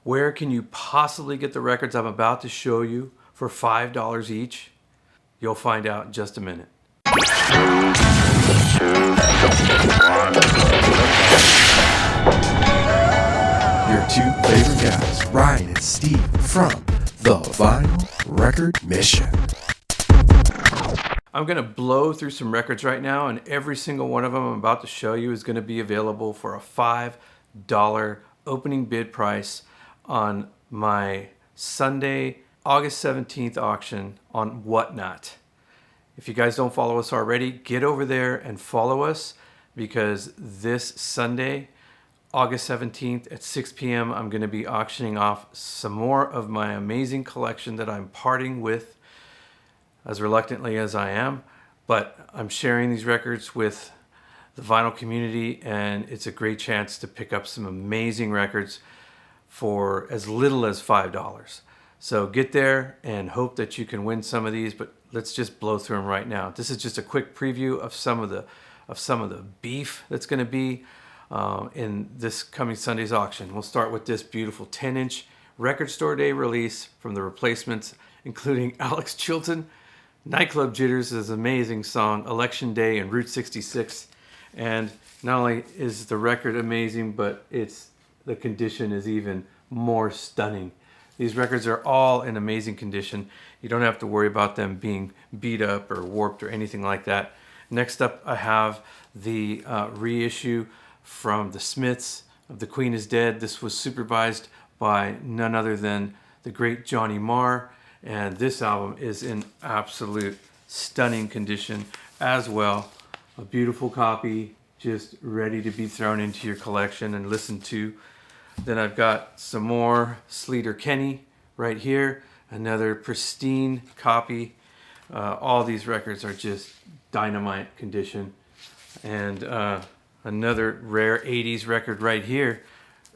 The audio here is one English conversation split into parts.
Where can you possibly get the records I'm about to show you for $5 each? You'll find out in just a minute. Your two favorite guys, Ryan and Steve from the Vinyl Record Mission. I'm going to blow through some records right now, and every single one of them I'm about to show you is going to be available for a $5 opening bid price on my Sunday, August 17th auction on Whatnot. If you guys don't follow us already, get over there and follow us, because this Sunday, August 17th at 6 p.m., I'm going to be auctioning off some more of my amazing collection that I'm parting with, as reluctantly as I am. But I'm sharing these records with the vinyl community, and it's a great chance to pick up some amazing records for as little as $5. So get there and hope that you can win some of these, but let's just blow through them right now. This is just a quick preview of some of the beef that's going to be in this coming Sunday's auction. We'll start with this beautiful 10-inch Record Store Day release from the Replacements, including Alex Chilton, Nightclub Jitters, his amazing song Election Day, and Route 66. And not only is the record amazing, but the condition is even more stunning. These records are all in amazing condition. You don't have to worry about them being beat up or warped or anything like that. Next up, I have the reissue from the Smiths of The Queen is Dead. This was supervised by none other than the great Johnny Marr, and this album is in absolute stunning condition as well. A beautiful copy, just ready to be thrown into your collection and listened to. Then I've got some more Sleater Kenny right here, another pristine copy. All these records are just dynamite condition. And another rare 80s record right here,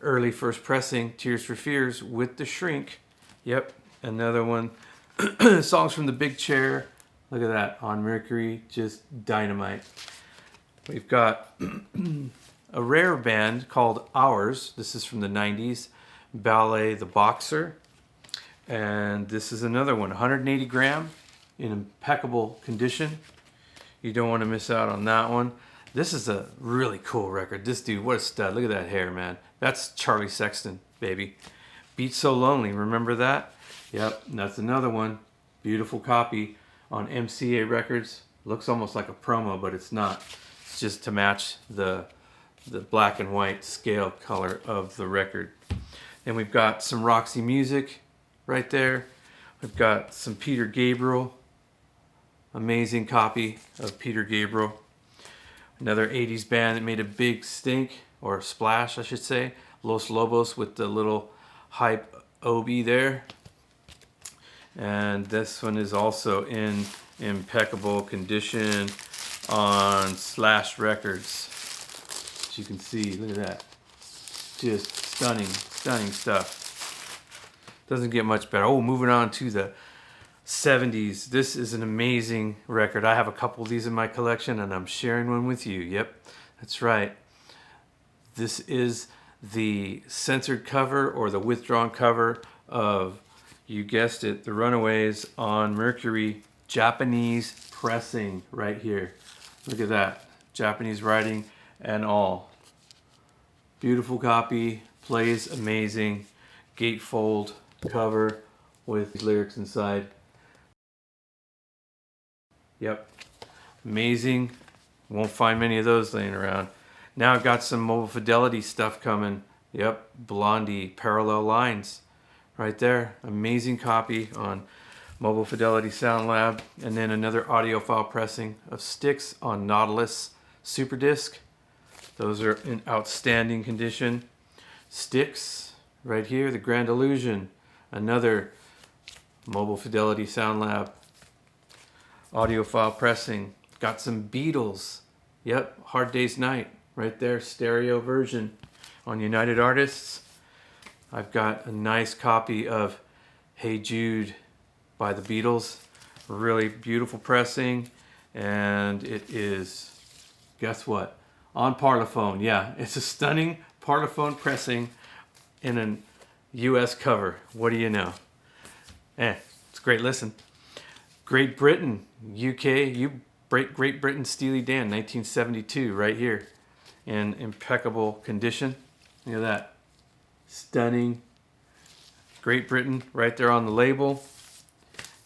early first pressing, Tears for Fears with the Shrink. Yep, another one. Songs from the Big Chair. Look at that, on Mercury, just dynamite. We've got a rare band called Ours. This is from the 90s, Ballet the Boxer. And this is another one, 180 gram in impeccable condition. You don't want to miss out on that one. This is a really cool record. This dude, what a stud. Look at that hair, man. That's Charlie Sexton, baby. Beat So Lonely, remember that? Yep, that's another one. Beautiful copy on MCA Records. Looks almost like a promo, but it's not. It's just to match the black and white scale color of the record. Then we've got some Roxy Music right there. We've got some Peter Gabriel. Amazing copy of Peter Gabriel. Another 80s band that made a big stink, or splash I should say. Los Lobos with the little hype obi there. And this one is also in impeccable condition on Slash Records. As you can see, look at that. Just stunning, stunning stuff. Doesn't get much better. Oh, moving on to the 70s. This is an amazing record. I have a couple of these in my collection, and I'm sharing one with you. Yep, that's right. This is the censored cover, or the withdrawn cover of, you guessed it, the Runaways on Mercury, Japanese pressing right here. Look at that, Japanese writing and all. Beautiful copy, plays amazing, gatefold cover with lyrics inside. Yep, amazing. Won't find many of those laying around. Now I've got some Mobile Fidelity stuff coming. Yep, Blondie, Parallel Lines. Right there, amazing copy on Mobile Fidelity Sound Lab. And then another audiophile pressing of Styx on Nautilus Superdisc. Those are in outstanding condition. Styx, right here, The Grand Illusion. Another Mobile Fidelity Sound Lab audiophile pressing. Got some Beatles. Yep, Hard Day's Night, right there, stereo version on United Artists. I've got a nice copy of Hey Jude by the Beatles. Really beautiful pressing. And it is, guess what? On Parlaphone. Yeah, it's a stunning Parlaphone pressing in an U.S. cover. What do you know? It's a great listen. Great Britain, UK, Great Britain, Steely Dan, 1972, right here, in impeccable condition. Look at that, stunning. Great Britain, right there on the label.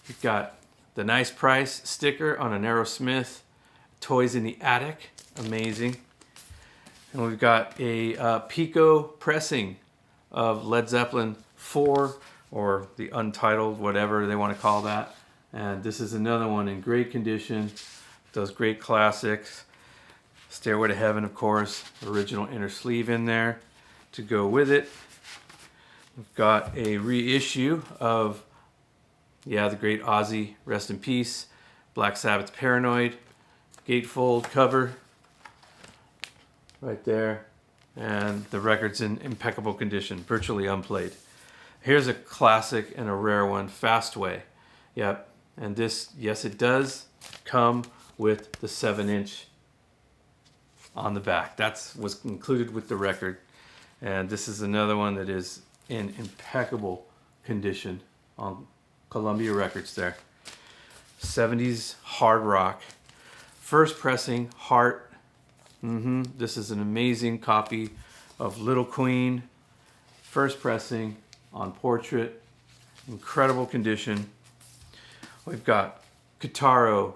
You've got the nice price sticker on an Aerosmith, Toys in the Attic, amazing. And we've got a Pico pressing of Led Zeppelin 4, or the Untitled, whatever they want to call that. And this is another one in great condition. Those great classics. Stairway to Heaven, of course. Original inner sleeve in there to go with it. We've got a reissue of, the great Ozzy, rest in peace. Black Sabbath's Paranoid. Gatefold cover. Right there. And the record's in impeccable condition, virtually unplayed. Here's a classic and a rare one, Fastway. Yep. And this, yes, it does come with the 7-inch on the back. That's was included with the record. And this is another one that is in impeccable condition on Columbia Records there. 70s hard rock. First pressing, Heart. This is an amazing copy of Little Queen. First pressing on Portrait. Incredible condition. We've got Guitaro,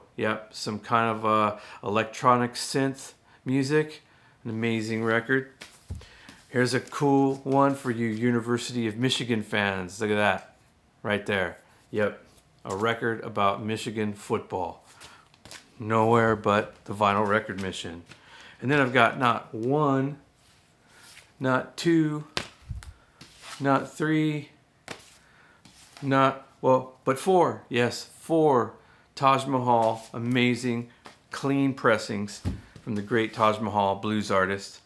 some kind of electronic synth music. An amazing record. Here's a cool one for you University of Michigan fans. Look at that, right there. A record about Michigan football. Nowhere but the Vinyl Record Mission. And then I've got not one, not two, not three, but four. Yes, 4 Taj Mahal, amazing, clean pressings from the great Taj Mahal blues artist.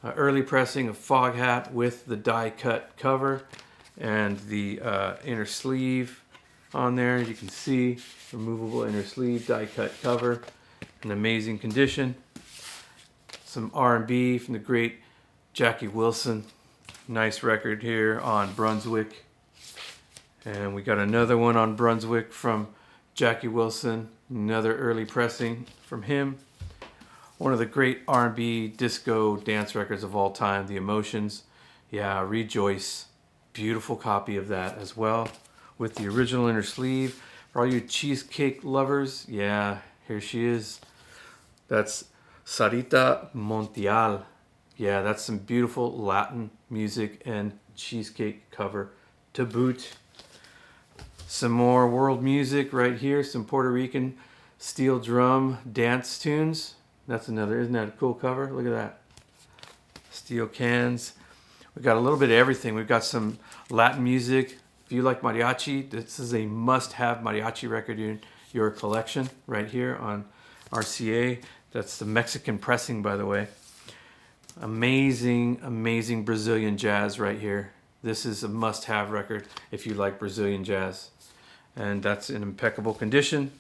Early pressing of Foghat with the die-cut cover and the inner sleeve on there. You can see removable inner sleeve, die-cut cover, in amazing condition. Some R&B from the great Jackie Wilson. Nice record here on Brunswick. And we got another one on Brunswick from Jackie Wilson. Another early pressing from him. One of the great R&B disco dance records of all time, The Emotions. Rejoice. Beautiful copy of that as well, with the original inner sleeve. For all you cheesecake lovers, here she is. That's Sarita Montiel. That's some beautiful Latin music and cheesecake cover to boot. Some more world music right here. Some Puerto Rican steel drum dance tunes. That's another, isn't that a cool cover? Look at that. Steel cans. We've got a little bit of everything. We've got some Latin music. If you like mariachi, this is a must-have mariachi record in your collection right here on RCA. That's the Mexican pressing, by the way. Amazing, amazing Brazilian jazz right here. This is a must-have record if you like Brazilian jazz. And that's in impeccable condition.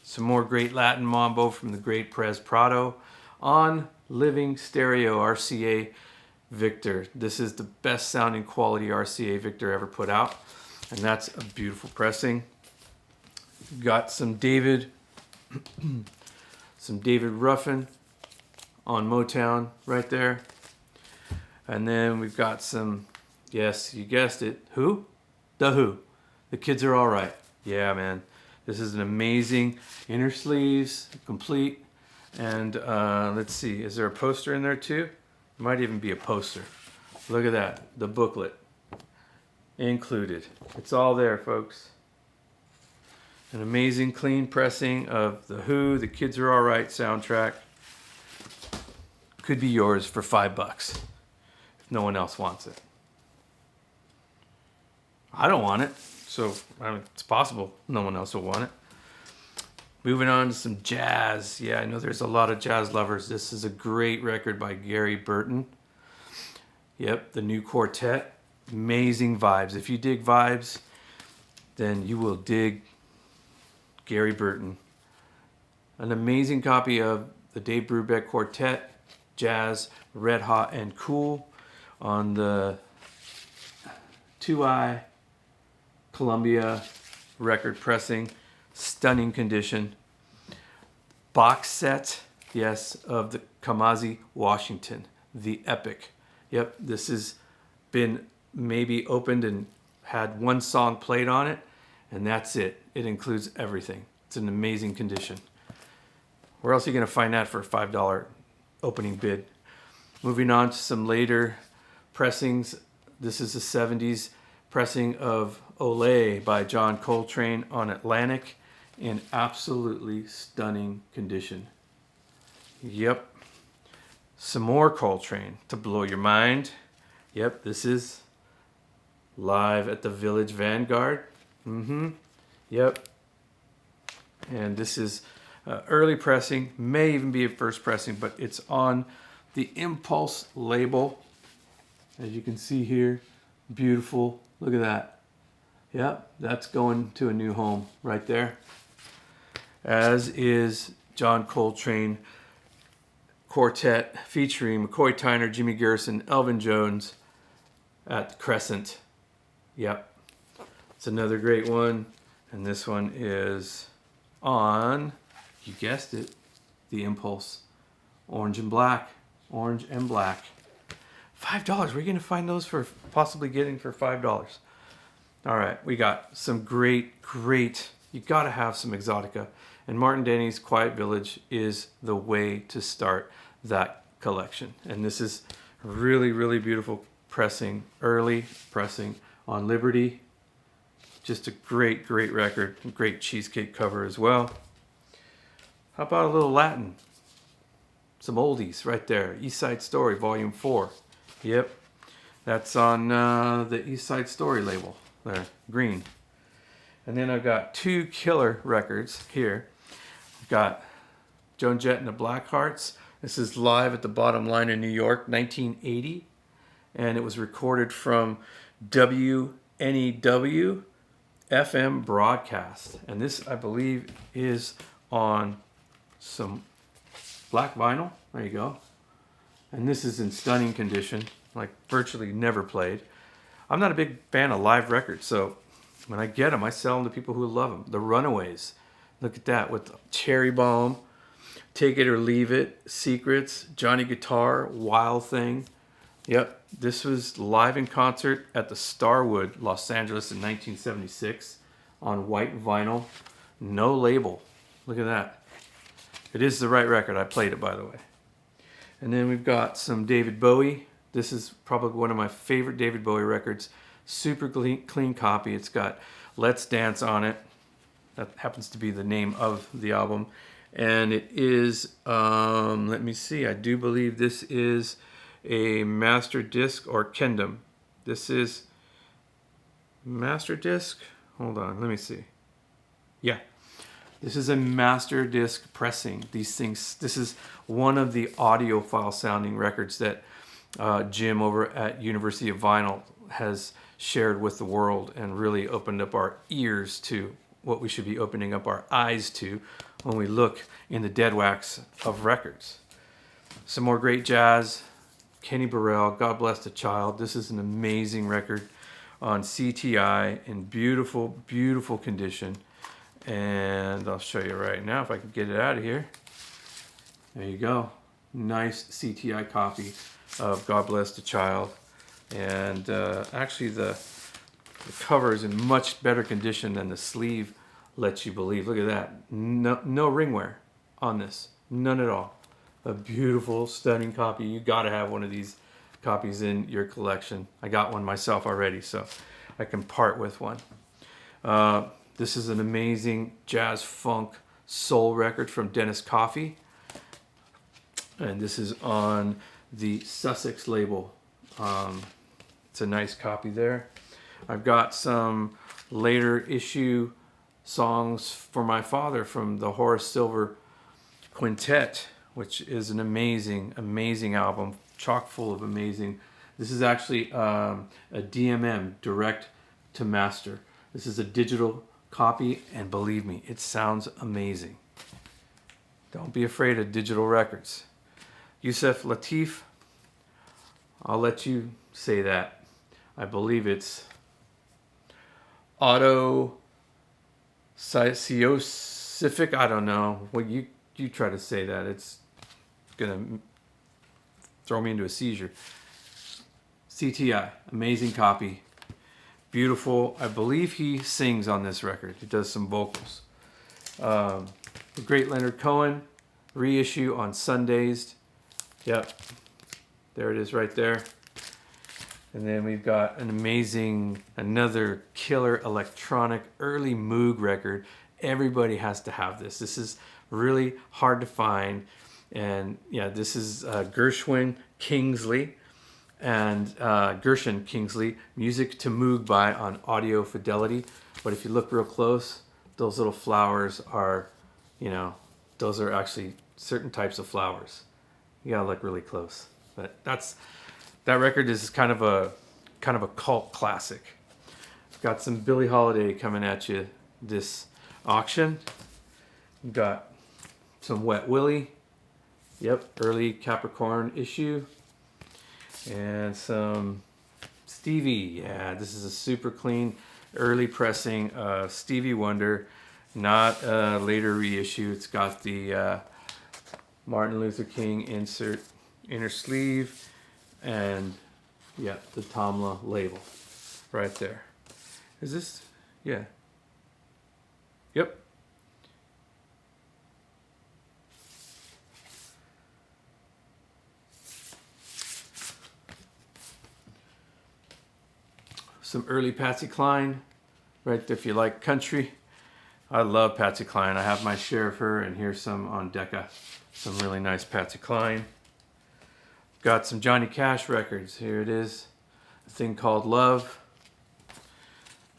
Some more great Latin mambo from the great Perez Prado on Living Stereo RCA Victor. This is the best sounding quality RCA Victor ever put out. And that's a beautiful pressing. Got some David Ruffin on Motown right there. And then we've got some, yes, you guessed it, who? The Who. The Kids Are Alright. Yeah, man. This is an amazing inner sleeves, complete. And let's see, is there a poster in there too? Might even be a poster. Look at that, the booklet included. It's all there, folks. An amazing clean pressing of The Who, The Kids Are Alright soundtrack. Could be yours for $5 if no one else wants it. I don't want it, so it's possible no one else will want it. Moving on to some jazz. I know there's a lot of jazz lovers. This is a great record by Gary Burton. The new quartet. Amazing vibes. If you dig vibes, then you will dig Gary Burton. An amazing copy of the Dave Brubeck Quartet, Jazz, Red Hot and Cool on the 2i Columbia record pressing, stunning condition. Box set, yes, of the Kamasi Washington, the epic. Yep, this has been maybe opened and had one song played on it, and that's it. It includes everything. It's an amazing condition. Where else are you going to find that for a $5 opening bid? Moving on to some later pressings. This is the 70s pressing of Olé by John Coltrane on Atlantic in absolutely stunning condition. Yep. Some more Coltrane to blow your mind. Yep, this is live at the Village Vanguard. Yep. And this is early pressing, may even be a first pressing, but it's on the Impulse label. As you can see here, beautiful. Look at that. Yep, that's going to a new home right there. As is John Coltrane Quartet featuring McCoy Tyner, Jimmy Garrison, Elvin Jones at the Crescent. Yep, it's another great one. And this one is on, you guessed it, the Impulse. Orange and black. Orange and black. $5. Where are you going to find those for possibly getting for $5? All right, we got some great, you got to have some Exotica. And Martin Denny's Quiet Village is the way to start that collection. And this is really beautiful pressing, early pressing on Liberty. Just a great record. Great cheesecake cover as well. How about a little Latin? Some oldies right there. East Side Story, Volume 4. Yep. That's on the East Side Story label. There, green. And then I've got two killer records here. I've got Joan Jett and the Blackhearts. This is live at the Bottom Line in New York, 1980. And it was recorded from WNEW FM broadcast. And this, I believe, is on some black vinyl. There you go. And this is in stunning condition, like virtually never played. I'm not a big fan of live records, so when I get them, I sell them to people who love them. The Runaways. Look at that with Cherry Bomb, Take It or Leave It, Secrets, Johnny Guitar, Wild Thing. Yep, this was live in concert at the Starwood, Los Angeles in 1976 on white vinyl. No label. Look at that. It is the right record. I played it, by the way. And then we've got some David Bowie. This is probably one of my favorite David Bowie records. Super clean copy. It's got Let's Dance on it. That happens to be the name of the album. And it is, let me see, I do believe this is a master disc or Kendom. This is master disc. Hold on, let me see. Yeah, this is a master disc pressing. These things, this is one of the audiophile sounding records that Jim over at University of Vinyl has shared with the world and really opened up our ears to what we should be opening up our eyes to when we look in the dead wax of records. Some more great jazz. Kenny Burrell, God Bless the Child. This is an amazing record on CTI in beautiful condition. And I'll show you right now if I can get it out of here. There you go. Nice CTI copy of God Bless the Child. And actually the cover is in much better condition than the sleeve lets you believe. Look at that. No ring wear on this. None at all. A beautiful, stunning copy. You got to have one of these copies in your collection. I got one myself already, so I can part with one. This is an amazing jazz funk soul record from Dennis Coffey. And this is on the Sussex label. It's a nice copy there. I've got some later issue songs for my father from the Horace Silver Quintet, which is an amazing album, chock full of amazing. This is actually a DMM, direct to master. This is a digital copy, and believe me, it sounds amazing. Don't be afraid of digital records. Yusef Lateef, I'll let you say that. I believe it's Auto Ciosific. I don't know. Well, you try to say that. It's gonna throw me into a seizure. CTI, amazing copy, beautiful. I believe he sings on this record. He does some vocals. The great Leonard Cohen reissue on Sundays. Yep, there it is right there. And then we've got an amazing, another killer electronic early Moog record. Everybody has to have this. This is really hard to find. And yeah, this is Gershwin Kingsley and Gershon Kingsley, Music to Moog by on Audio Fidelity. But if you look real close, those little flowers are, those are actually certain types of flowers. You gotta look really close. But that record is kind of a cult classic. Got some Billie Holiday coming at you this auction. We've got some Wet Willie. Yep, early Capricorn issue. And some Stevie. Yeah, this is a super clean early pressing of Stevie Wonder, not a later reissue. It's got the Martin Luther King insert inner sleeve and yeah, the Tamla label right there. Is this? Yeah. Yep. Some early Patsy Cline right there if you like country. I love Patsy Cline. I have my share of her, and here's some on Decca. Some really nice Patsy Cline. Got some Johnny Cash records. Here it is. A Thing Called Love.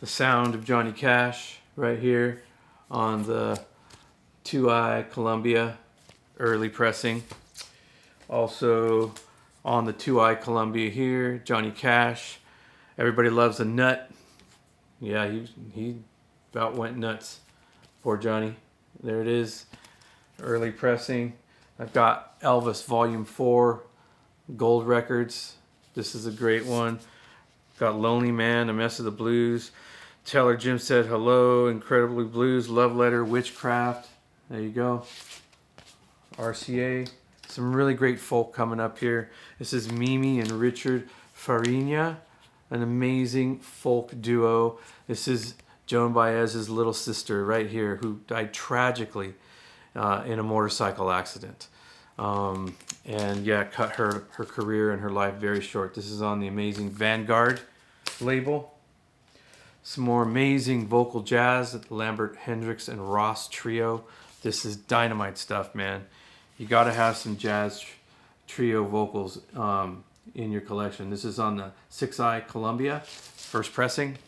The Sound of Johnny Cash right here on the 2i Columbia early pressing. Also on the 2i Columbia here, Johnny Cash. Everybody Loves a Nut. Yeah, he about went nuts. Poor Johnny. There it is. Early pressing. I've got Elvis Volume 4 gold records. This is a great one. Got Lonely Man, A Mess of the Blues. Tell Her Jim Said Hello, Incredibly Blues, Love Letter, Witchcraft. There you go. RCA. Some really great folk coming up here. This is Mimi and Richard Farina, an amazing folk duo. This is Joan Baez's little sister right here, who died tragically in a motorcycle accident. And yeah, cut her career and her life very short. This is on the amazing Vanguard label. Some more amazing vocal jazz at the Lambert Hendricks and Ross trio. This is dynamite stuff, man. You got to have some jazz trio vocals in your collection. This is on the 6i Columbia, first pressing.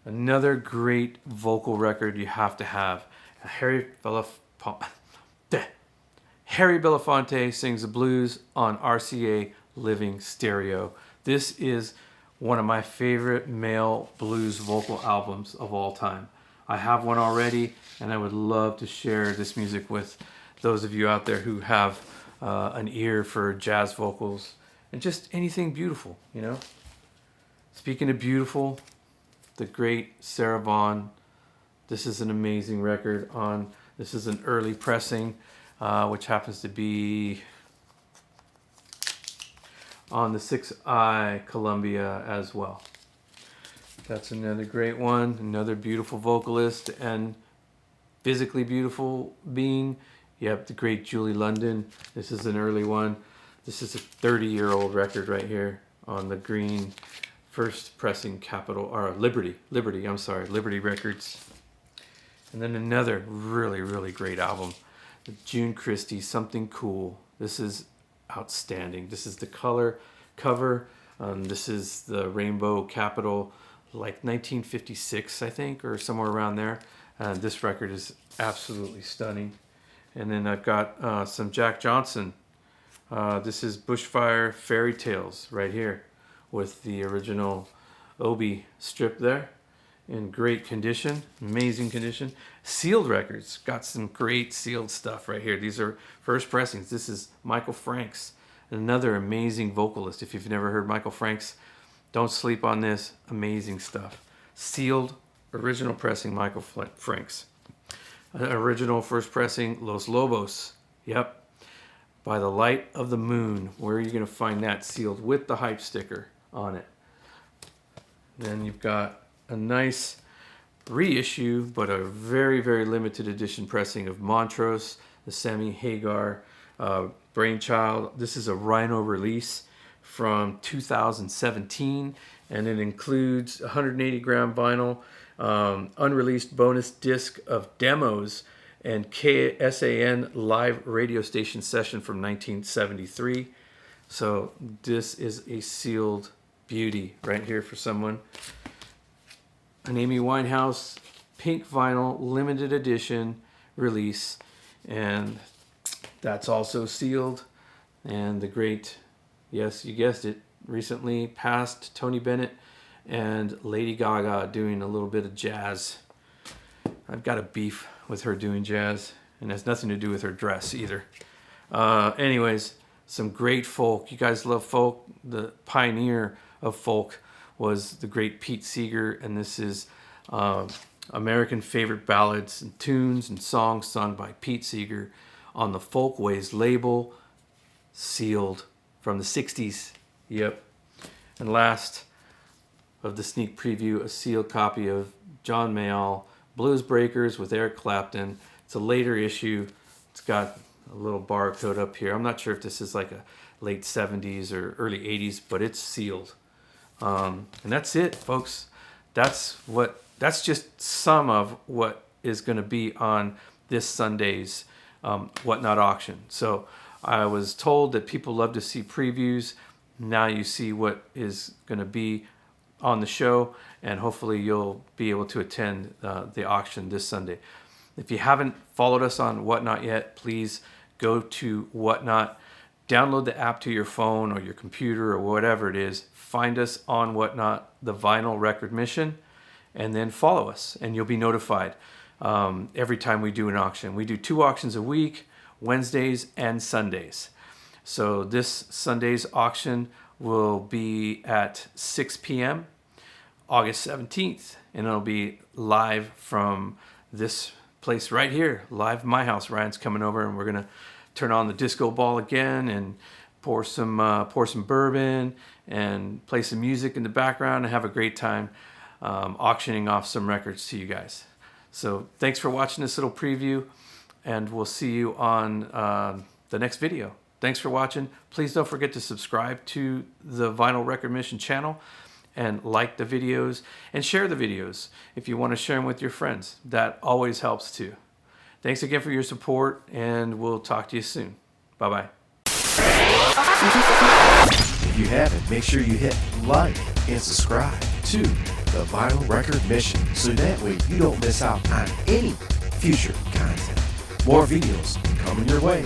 Another great vocal record you have to have. Harry Belafonte sings the blues on RCA Living Stereo. This is one of my favorite male blues vocal albums of all time. I have one already, and I would love to share this music with those of you out there who have an ear for jazz vocals and just anything beautiful, Speaking of beautiful, the great Sarah Vaughan. This is an amazing record this is an early pressing, which happens to be on the 6i Columbia as well. That's another great one. Another beautiful vocalist and physically beautiful being. Yep, the great Julie London. This is an early one. This is a 30-year-old record right here on the green first pressing Liberty Records. And then another really, really great album, the June Christie, Something Cool. This is outstanding. This is the color cover. This is the rainbow capital, like 1956, I think, or somewhere around there. This record is absolutely stunning. And then I've got some Jack Johnson. This is Bushfire Fairy Tales right here with the original Obi strip there in great condition, amazing condition. Sealed records, got some great sealed stuff right here. These are first pressings. This is Michael Franks, another amazing vocalist. If you've never heard Michael Franks, don't sleep on this. Amazing stuff. sealed original pressing Michael Franks. Original first pressing Los Lobos. Yep. By the Light of the Moon. Where are you going to find that? Sealed with the hype sticker on it. Then you've got a nice reissue, but a very, very limited edition pressing of Montrose, the Sammy Hagar brainchild. This is a Rhino release from 2017, and it includes 180 gram vinyl, unreleased bonus disc of demos, and KSAN live radio station session from 1973. So this is a sealed beauty right here for someone. An Amy Winehouse pink vinyl limited edition release, and that's also sealed. And the great, yes, you guessed it, recently passed Tony Bennett and Lady Gaga doing a little bit of jazz. I've got a beef with her doing jazz, and it has nothing to do with her dress either. Anyways, some great folk. You guys love folk. The pioneer of folk was the great Pete Seeger, and this is American favorite ballads and tunes and songs sung by Pete Seeger on the Folkways label, sealed from the 60s. Yep. And last of the sneak preview, a sealed copy of John Mayall, Blues Breakers with Eric Clapton. It's a later issue. It's got a little barcode up here. I'm not sure if this is like a late 70s or early 80s, but it's sealed. And that's it, folks. That's just some of what is going to be on this Sunday's Whatnot auction. So I was told that people love to see previews. Now you see what is going to be on the show, and hopefully you'll be able to attend the auction this Sunday. If you haven't followed us on Whatnot yet, please go to Whatnot, download the app to your phone or your computer or whatever it is, find us on Whatnot, the Vinyl Record Mission, and then follow us, and you'll be notified every time we do an auction. We do 2 auctions a week, Wednesdays and Sundays. So this Sunday's auction will be at 6 p.m. August 17th, and it'll be live from this place right here, live in my house. Ryan's coming over, and we're gonna turn on the disco ball again and pour some bourbon and play some music in the background and have a great time auctioning off some records to you guys. So thanks for watching this little preview, and we'll see you on the next video. Thanks for watching. Please don't forget to subscribe to the Vinyl Record Mission channel and like the videos and share the videos if you want to share them with your friends. That always helps too. Thanks again for your support, and we'll talk to you soon. Bye-bye. If you haven't, make sure you hit like and subscribe to the Vinyl Record Mission so that way you don't miss out on any future content. More videos coming your way.